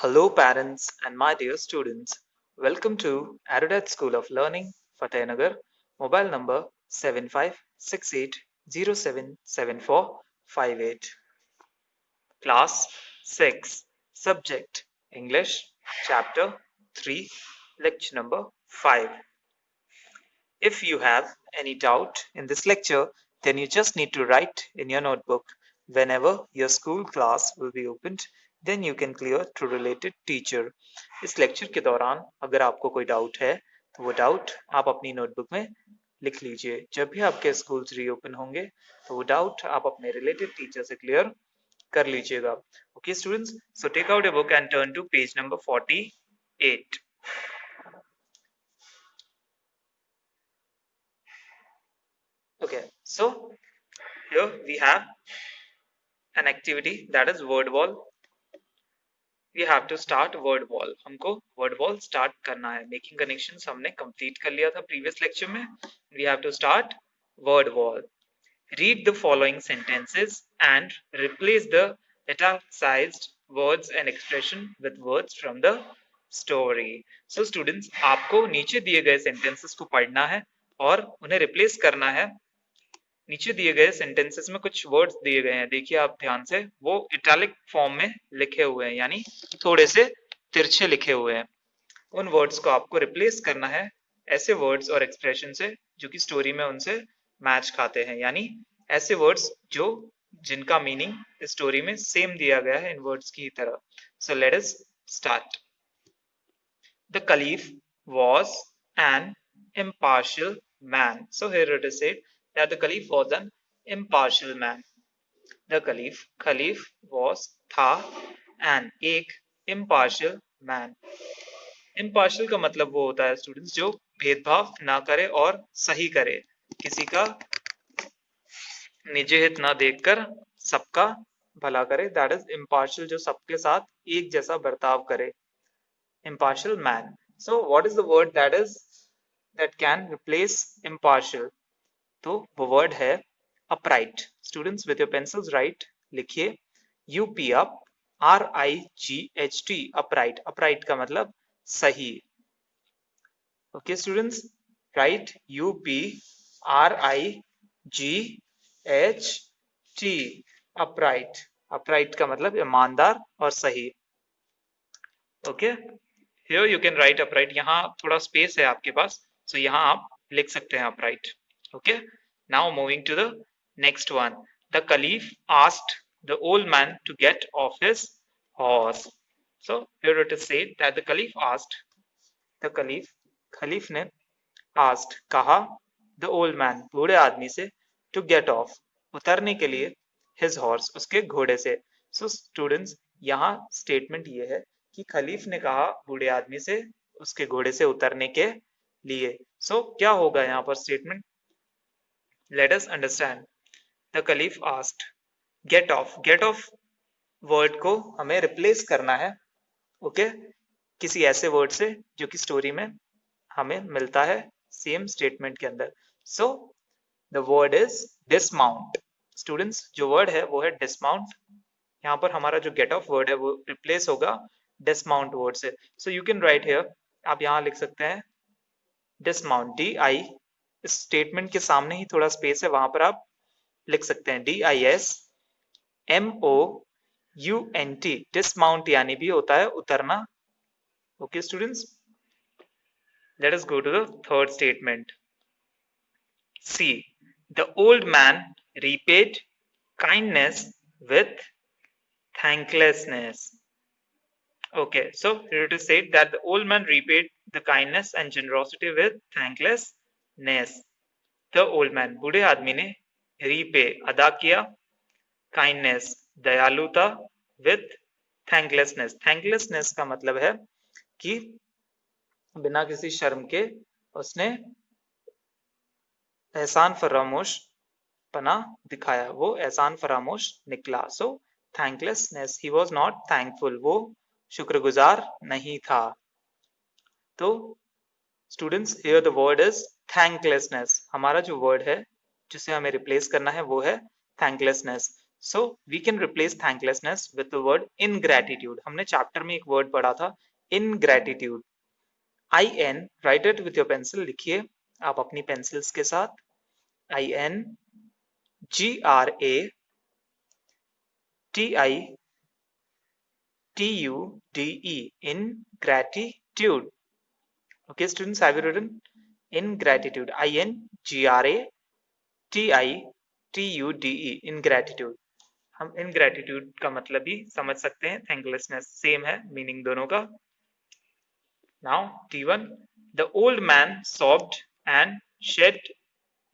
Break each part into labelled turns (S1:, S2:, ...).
S1: Hello, parents and my dear students. Welcome to Aerodat School of Learning, Fatehnagar. Mobile number 7568077458. Class 6. Subject English. Chapter 3. Lecture number 5. If you have any doubt in this lecture, then you just need to write in your notebook. Whenever your school class will be opened, then you can clear to related teacher. इस lecture के दौरान अगर आपको कोई doubt है तो वो doubt आप अपनी नोटबुक में लिख लीजिए. जब भी आपके स्कूल्स रीओपन होंगे तो वो डाउट आप अपने रिलेटेड टीचर से क्लियर कर लीजिएगा. Okay students, so take out a book and turn to page number 48. Okay, so here we have an activity that is word wall. We have to start word wall. हमको word wall start करना है. Making connections हमने complete कर लिया था previous lecture में. We have to start word wall. Read the following sentences and replace the italicized words and expression with words from the story. So students, आपको नीचे दिए गए sentences को पढ़ना है और उन्हें replace करना है. नीचे दिए गए सेंटेंसेस में कुछ वर्ड्स दिए गए हैं, देखिए आप ध्यान से, वो इटैलिक फॉर्म में लिखे हुए हैं, यानी थोड़े से तिरछे लिखे हुए हैं. उन वर्ड्स को आपको रिप्लेस करना है ऐसे वर्ड्स और एक्सप्रेशन से जो कि स्टोरी में उनसे मैच खाते हैं, यानी ऐसे वर्ड्स जो जिनका मीनिंग स्टोरी में सेम दिया गया है इन वर्ड्स की तरह. So let us start. The Caliph was an impartial man. So here it is said that the Caliph was an impartial man. The Caliph was था an एक impartial man. Impartial का मतलब वो होता है स्टूडेंट्स जो भेदभाव ना करे और सही करे, किसी का निजी हित ना देखकर सबका भला करे. दैट इज impartial, जो सबके साथ एक जैसा बर्ताव करे. Impartial man. So what is the word that can replace impartial? तो वो word है upright. Students with your pencils write, लिखिए UP up RIGHT upright. Upright का मतलब सही. Okay students, write UP RIGHT upright. Upright का मतलब ईमानदार और सही. Okay. Here you can write upright. यहाँ थोड़ा स्पेस है आपके पास, so यहाँ आप लिख सकते हैं upright. Okay. Now moving to the next one. The Caliph asked the old man to get off his horse. So here it is said that the Caliph asked, the Caliph ने asked कहा the old man बूढ़े आदमी से to get off उतरने के लिए his horse उसके घोड़े से. So students, यहाँ statement ये है कि खलीफ ने कहा बूढ़े आदमी से उसके घोड़े से उतरने के लिए. सो क्या होगा यहाँ पर statement? Let us understand. The caliph asked get off. Get off word को हमें रिप्लेस करना है, ओके, किसी ऐसे वर्ड से जो कि स्टोरी में हमें मिलता है सेम स्टेटमेंट के अंदर. So the word is dismount. Students, जो वर्ड है वो है डिसमाउंट. यहाँ पर हमारा जो गेट ऑफ वर्ड है वो रिप्लेस होगा डिसमाउंट वर्ड से. So you can write here, आप यहाँ लिख सकते हैं डिसमाउंट. DI, इस स्टेटमेंट के सामने ही थोड़ा स्पेस है, वहां पर आप लिख सकते हैं DISMOUNT. डिसमाउंट यानी भी होता है उतरना. Okay students, let us go to the third statement. See the old man repaid kindness with thanklessness. Okay, so here it is said that the old man repaid the kindness and generosity with thanklessness. The old man, बूढ़े आदमी ने repay अदा किया, kindness दयालुता, with thanklessness. Thanklessness का मतलब है कि बिना किसी शर्म के उसने एहसान फरामोश पना दिखाया, वो एहसान फरामोश निकला. सो thanklessness, he was not thankful, वो शुक्रगुजार नहीं था. तो students, here the word is thanklessness. हमारा जो वर्ड है जिसे हमें रिप्लेस करना है वो है thanklessness. So we can replace thanklessness with the word ingratitude. हमने चैप्टर में एक वर्ड पढ़ा था ingratitude. in, write it with your pencil. लिखिए आप अपनी पेंसिल्स के साथ. in gratitude, ingratitude. Okay, students, have you written ingratitude? ingratitude, ingratitude. हम ingratitude का मतलब भी समझ सकते हैं, thanklessness सेम है, मीनिंग दोनों का. Now T1, the old man sobbed and shed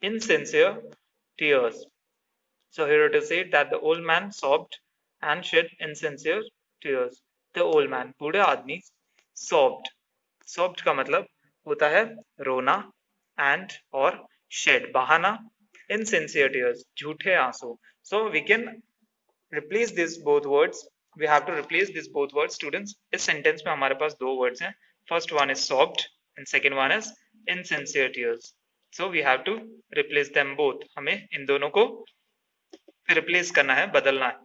S1: insincere tears. So here it is said that the old man sobbed and shed insincere tears. The old man, बूढ़ा आदमी, sobbed. Sobbed का मतलब होता है रोना, and और shed बहाना, insincere tears झूठे आंसू. So we can replace these both words. We have to replace these both words, students. इस sentence में हमारे पास दो words हैं. First one is sobbed and second one is insincere tears. So we have to replace them both. हमें इन दोनों को replace करना है, बदलना है.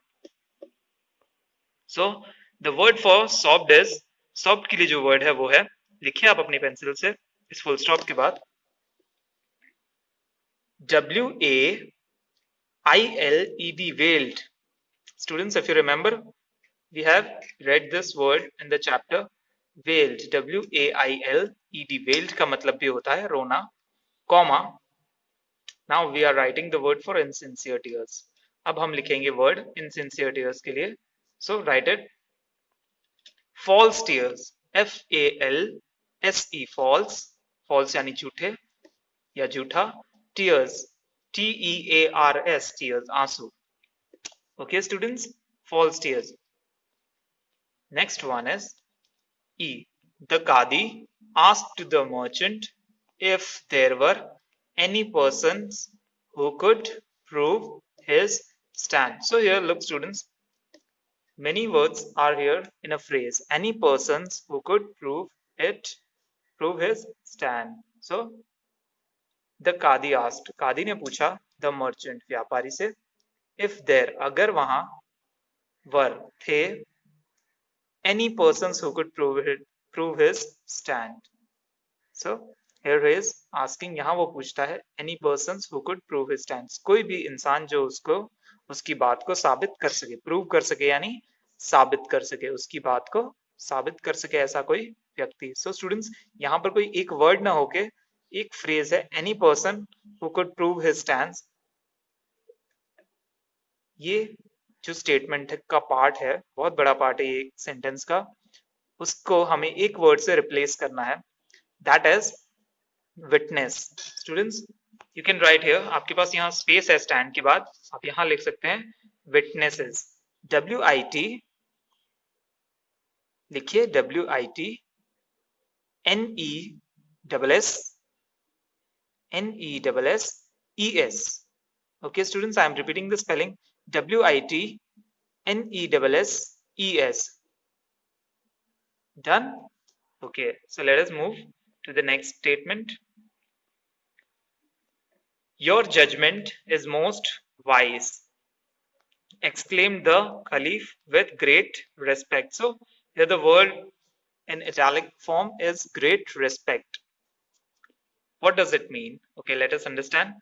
S1: So the word for sobbed is, sobbed के लिए जो word है वो है, लिखिए आप अपनी पेंसिल से इस full stop के बाद, wailed, wailed. Students, if you remember, we have read this word in the chapter wailed. wailed, wailed का मतलब भी होता है रोना, comma. Now we are writing the word for insincere tears. अब हम लिखेंगे word insincere tears के लिए. So write it. False tears. FALSE, false. False यानी झूठे या झूठा. Tears. TEARS, tears, आंसू. Okay, students, false tears. Next one is E. The Qadi asked the merchant if there were any persons who could prove his stand. So here, look, students, many words are here in a phrase. Any persons who could prove his stand. So the Qadi asked, Qadi ने पूछा the merchant, व्यापारी से, if there, अगर वहां, were, थे, any persons who could prove his stand. So here he is asking, यहाँ वो पूछता है any persons who could prove his stand. कोई भी इंसान जो उसकी बात को साबित कर सके, प्रूव कर सके यानी साबित कर सके, उसकी बात को साबित कर सके, ऐसा कोई व्यक्ति. So students, यहाँ पर कोई एक वर्ड ना होके एक फ्रेज है any person who could prove his stands. ये जो स्टेटमेंट का पार्ट है, बहुत बड़ा पार्ट है ये सेंटेंस का, उसको हमें एक वर्ड से रिप्लेस करना है, that is witness. Students, you can write here, आपके पास यहाँ स्पेस है स्टैंड के बाद, आप यहाँ लिख सकते हैं विटनेसेस. WIT लिखिए, WIT NESSES. Okay, students, I am repeating the spelling. WIT NESSES. Done? Okay, so let us move to the next statement. Your judgment is most wise, exclaimed the Caliph with great respect. So here the word in italic form is great respect. What does it mean? Okay, let us understand.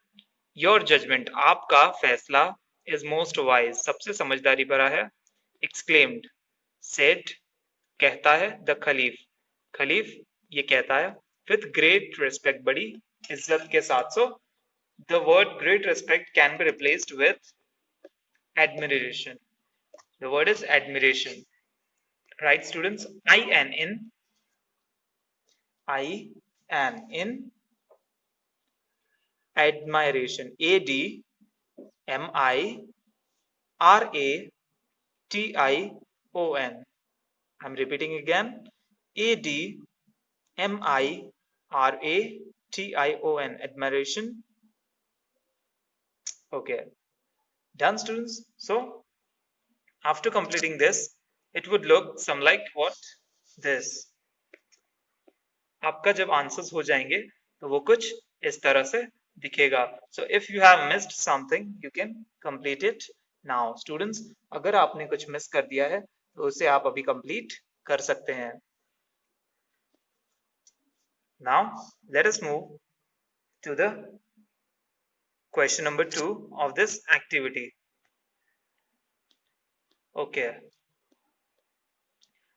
S1: Your judgment, आपका फैसला, is most wise, सबसे समझदारी भरा है. Exclaimed, said, कहता है, the Caliph, खलीफ ये कहता है, with great respect, बड़ी इज्जत के साथ. So the word great respect can be replaced with admiration. The word is admiration. Right, students? I N in admiration. ADMIRATION. I'm repeating again. ADMIRATION. Admiration. Okay. Done, students? So after completing this, it would look some like what? This. आपका जब answers हो जाएंगे तो वो कुछ इस तरह से दिखेगा. So if you have missed something, you can complete it now students, अगर आपने कुछ मिस कर दिया है तो उसे आप अभी कंप्लीट कर सकते हैं. Now let us move to the question number 2 of this activity. Okay.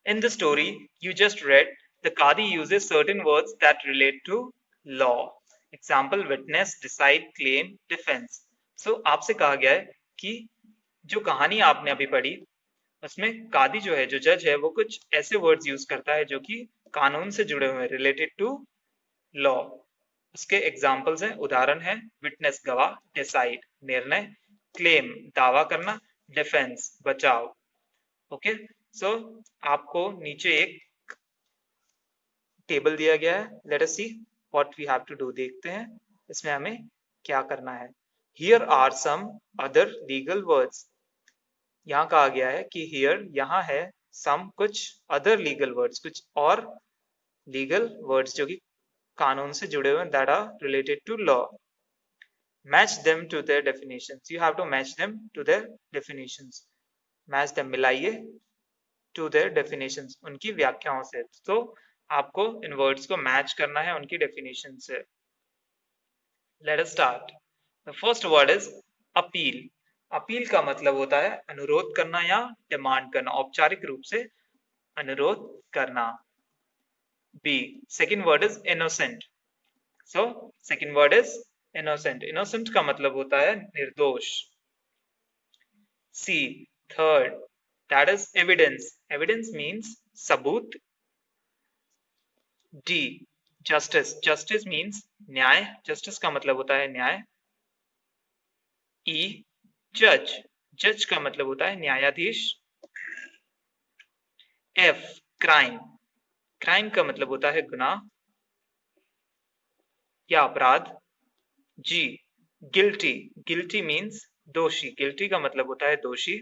S1: In the story you just read, the Qadi uses certain words that relate to law. Example: witness, decide, claim, defense. So आपसे कहा गया है कि जो कहानी आपने अभी पढ़ी उसमें कादी जो है, जो जज है, वो कुछ ऐसे वर्ड्स यूज करता है जो कि कानून से जुड़े हुए हैं, रिलेटेड टू लॉ. उसके एग्जाम्पल्स हैं, उदाहरण है: विटनेस गवाह, डिसाइड निर्णय, क्लेम दावा करना, डिफेंस बचाव. ओके, सो आपको नीचे एक टेबल दिया गया है. Let us see what we have to do. देखते हैं इसमें हमें क्या करना है. Here are some other legal words. यहाँ कहा गया है कि हियर यहाँ है, सम कुछ, अदर लीगल वर्ड्स कुछ और लीगल वर्ड्स जो कि कानून से जुड़े हुए, that are related to law. Match them to their definitions. You have to match them to their definitions. Match them, मिलाइए to their definitions, उनकी व्याख्याओं से. तो आपको इन वर्ड्स को मैच करना है उनकी डेफिनेशन से. Let us start. The first word is appeal. Appeal का मतलब होता है अनुरोध करना या डिमांड करना, औपचारिक रूप से अनुरोध करना. B. Second word is innocent. So second word is innocent. Innocent का मतलब होता है निर्दोष. C. Third, that is evidence. Evidence means सबूत. D. Justice. Justice means न्याय. Justice का मतलब होता है न्याय. E. Judge. Judge का मतलब होता है न्यायाधीश. F. Crime. Crime का मतलब होता है गुनाह या अपराध. G. Guilty. Guilty means दोषी. Guilty का मतलब होता है दोषी.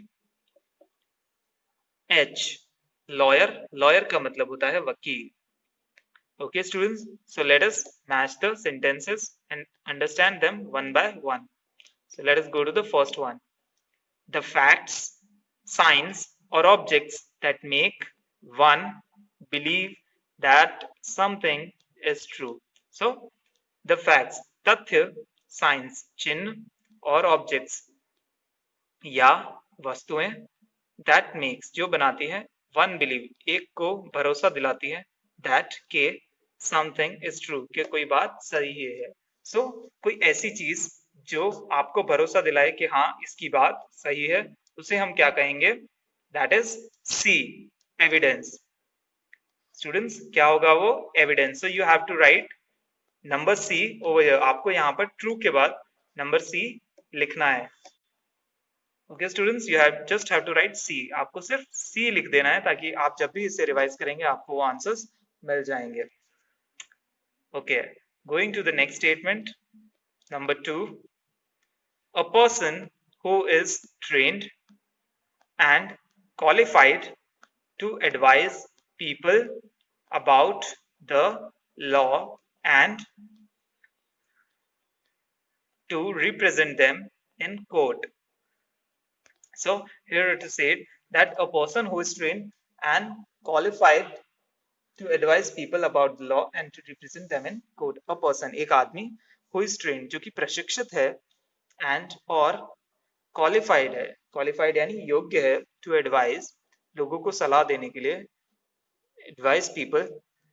S1: H. Lawyer. Lawyer का मतलब होता है वकील. Okay students, so let us match the sentences and understand them one by one. So let us go to the first one. The facts, signs or objects that make one believe that something is true. So the facts, तथ्य, signs, चिन्ह और objects या वस्तुएं, that makes जो बनाती है, one believe एक को भरोसा दिलाती है, that के something is true कि कोई बात सही है. So कोई ऐसी चीज जो आपको भरोसा दिलाए कि हाँ इसकी बात सही है, उसे हम क्या कहेंगे? That is C, evidence. Students, क्या होगा वो? Evidence. So you have to write number C over here. आपको यहाँ पर true के बाद number C लिखना है. Okay students, you just have to write C. आपको सिर्फ C लिख देना है ताकि आप जब भी इसे रिवाइज करेंगे आपको वो आंसर्स मिल जाएंगे. Okay, going to the next statement. Number 2. A person who is trained and qualified to advise people about the law and to represent them in court. So here it is said that a person who is trained and qualified to advise people about the law and to represent them in court. A person, एक आदमी, who is trained, जो कि प्रशिक्षित है, and और qualified है, qualified यानी योग्य है, to advise, लोगों को सलाह देने के लिए, advise people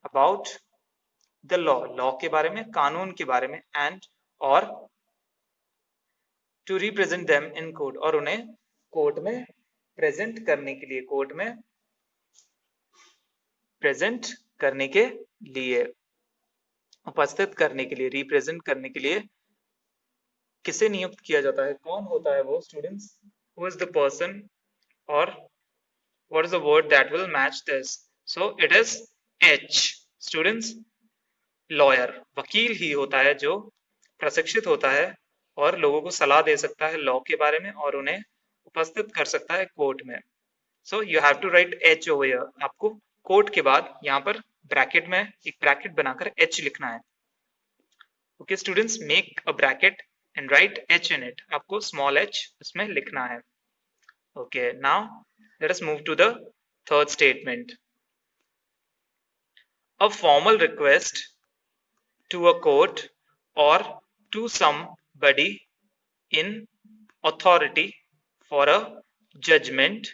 S1: about the law, law के बारे में, कानून के बारे में, and और to represent them in court, और उन्हें कोर्ट में प्रेजेंट करने के लिए, कोर्ट में प्रेजेंट करने के लिए, उपस्थित करने के लिए, रिप्रेजेंट करने के लिए किसे नियुक्त किया जाता है? कौन होता है वो? Students, who is the person और what is the word that will match this? So it is H. Students, lawyer, वकील ही होता है जो प्रशिक्षित होता है और लोगों को सलाह दे सकता है लॉ के बारे में और उन्हें उपस्थित कर सकता है कोर्ट में. So you have to write H over here. आपको कोर्ट के बाद यहाँ पर ब्रैकेट में एक ब्रैकेट बनाकर H लिखना है. Okay students, make a bracket and right H in it. आपको स्मॉल h उसमें लिखना है. Okay, now let us move to the third statement. A formal request to a court or to somebody in authority for a judgment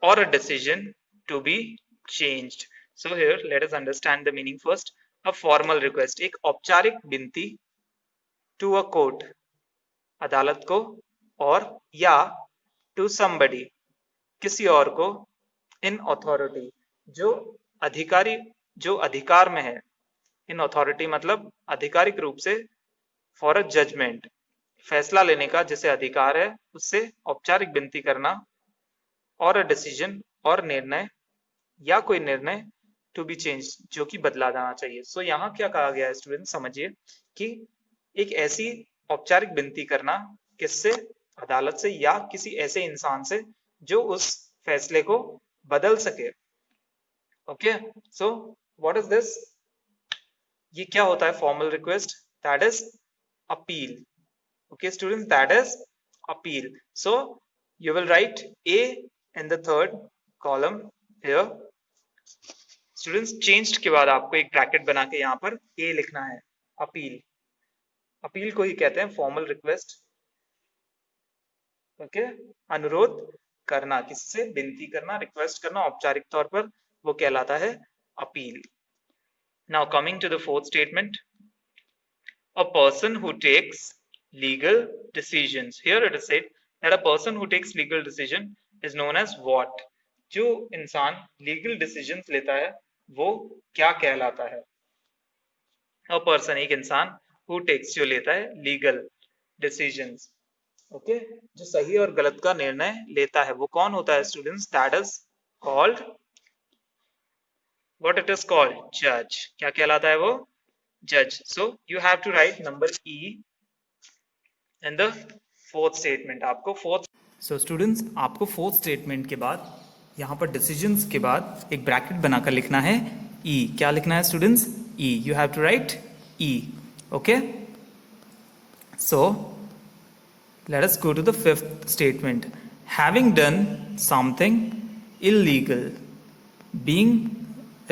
S1: or a decision to be changed. So here let us understand the meaning first. A formal request, एक औपचारिक विनती to a court, अदालत को, और या to somebody, किसी और को, in authority, जो अधिकारी, जो अधिकार में है, इन अथॉरिटी मतलब आधिकारिक रूप से, फॉर अ जजमेंट, फैसला लेने का जिसे अधिकार है, उससे औपचारिक विनती करना, और अ डिसीजन, और निर्णय, या कोई निर्णय, टू बी चेंज, जो कि बदला जाना चाहिए. सो यहाँ क्या कहा गया है स्टूडेंट, समझिए कि एक ऐसी औपचारिक विनती करना, किससे, अदालत से या किसी ऐसे इंसान से जो उस फैसले को बदल सके. Okay, so what is this, ये क्या होता है formal request, that is appeal. Okay students, that is appeal. So you will write A in the third column here. Students, changed के बाद आपको एक ब्रैकेट बना के यहाँ पर A लिखना है. अपील, अपील को ही कहते हैं फॉर्मल रिक्वेस्ट. ओके, अनुरोध करना, किसी से विनती करना, रिक्वेस्ट करना औपचारिक तौर पर, वो कहलाता है appeal. Now coming to the fourth statement, a person who takes legal decisions. Here it is said that a person who takes legal decision is known as what? जो इंसान लीगल डिसीजंस लेता है वो क्या कहलाता है? A person, एक इंसान, who takes, जो लेता है लीगल डिसीजंस, ओके, जो सही और गलत का निर्णय लेता है, वो कौन होता है students? That is called, what it is called? जज. क्या कहलाता है वो? जज. So you have to write number E in the fourth statement. आपको फोर्थ, सो स्टूडेंट्स आपको फोर्थ स्टेटमेंट के बाद यहाँ पर डिसीजंस के बाद एक ब्रैकेट बनाकर लिखना है E. क्या लिखना है students? E. You have to write E. Okay, so let us go to the fifth statement. Having done something illegal, being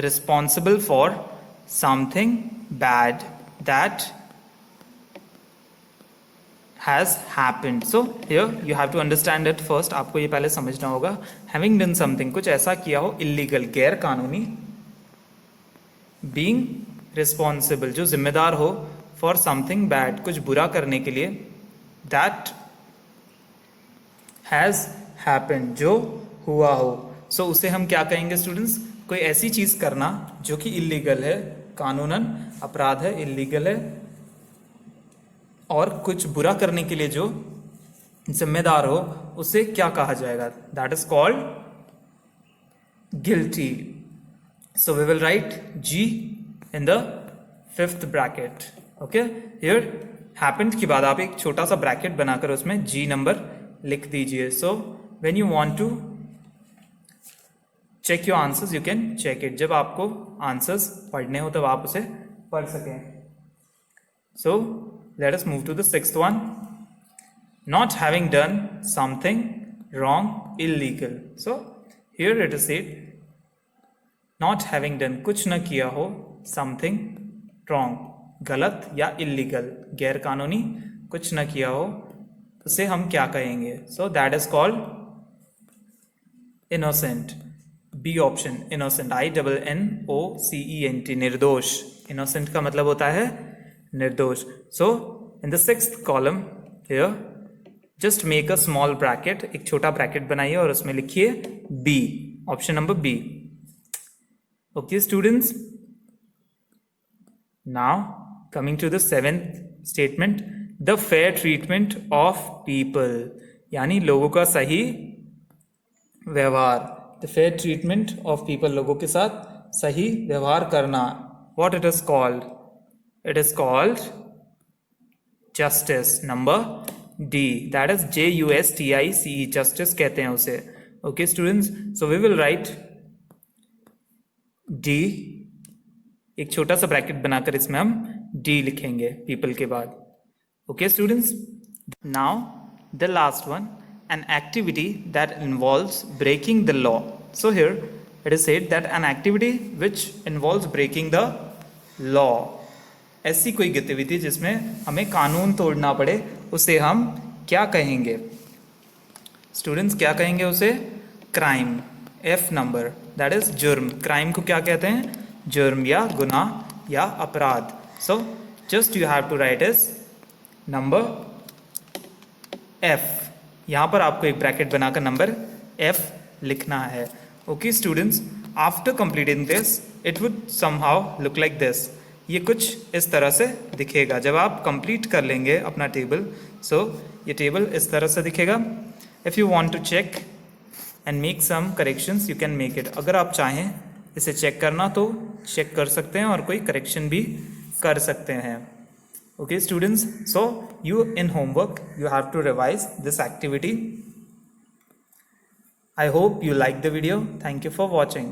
S1: responsible for something bad that has happened. So here you have to understand it first. आपको ये पहले समझना होगा. Having done something, कुछ ऐसा किया हो illegal, गैर कानूनी. Being responsible, जो जिम्मेदार हो, for something bad, कुछ बुरा करने के लिए, that has happened, जो हुआ हो. So उसे हम क्या कहेंगे स्टूडेंट्स? कोई ऐसी चीज करना जो कि इलीगल है, कानूनन अपराध है, इलीगल है, और कुछ बुरा करने के लिए जो जिम्मेदार हो, उसे क्या कहा जाएगा? That is called guilty. So we will write G in the fifth bracket. Okay, here happened के बाद आप एक छोटा सा ब्रैकेट बनाकर उसमें G नंबर लिख दीजिए. So when you want to check your answers, you can check it. जब आपको आंसर्स पढ़ने हो तब आप उसे पढ़ सकें. सो let us move to the sixth one. Not having done something wrong, illegal. So here it is said not having done, कुछ न किया हो, something wrong, गलत या illegal, गैर कानूनी, कुछ न किया हो, उसे हम क्या कहेंगे? So that is called innocent. B option, innocent, INNOCENT, निर्दोष. innocent का मतलब होता है निर्दोष. So in the sixth column here, just make a small bracket, एक छोटा ब्रैकेट बनाइए और उसमें लिखिए B, option number B. Okay students, now coming to the seventh statement, the fair treatment of people, यानी लोगों का सही व्यवहार. the fair treatment of people, लोगों के साथ सही व्यवहार करना. what it is called? it is called justice. number D, that is JUSTICE, justice कहते हैं उसे. okay students, so we will write D, एक छोटा सा ब्रैकेट बनाकर इसमें हम D लिखेंगे people के बाद. okay students, now the last one, an activity that involves breaking the law. So here it is said that an activity which involves breaking the law. ऐसी कोई गतिविधि जिसमें हमें कानून तोड़ना पड़े उसे हम क्या कहेंगे? स्टूडेंट्स क्या कहेंगे उसे? Crime. F number, that is जुर्म. क्राइम को क्या कहते हैं? जुर्म या गुनाह या अपराध. So just you have to write is number F. यहाँ पर आपको एक ब्रैकेट बनाकर नंबर एफ लिखना है. Okay students, after completing this it would somehow look like this. ये कुछ इस तरह से दिखेगा जब आप कंप्लीट कर लेंगे अपना टेबल. सो ये टेबल इस तरह से दिखेगा. If you want to check and make some corrections you can make it. अगर आप चाहें इसे चेक करना तो चेक कर सकते हैं और कोई करेक्शन भी कर सकते हैं. Okay students, so you in homework you have to revise this activity. I hope you like the video. Thank you for watching.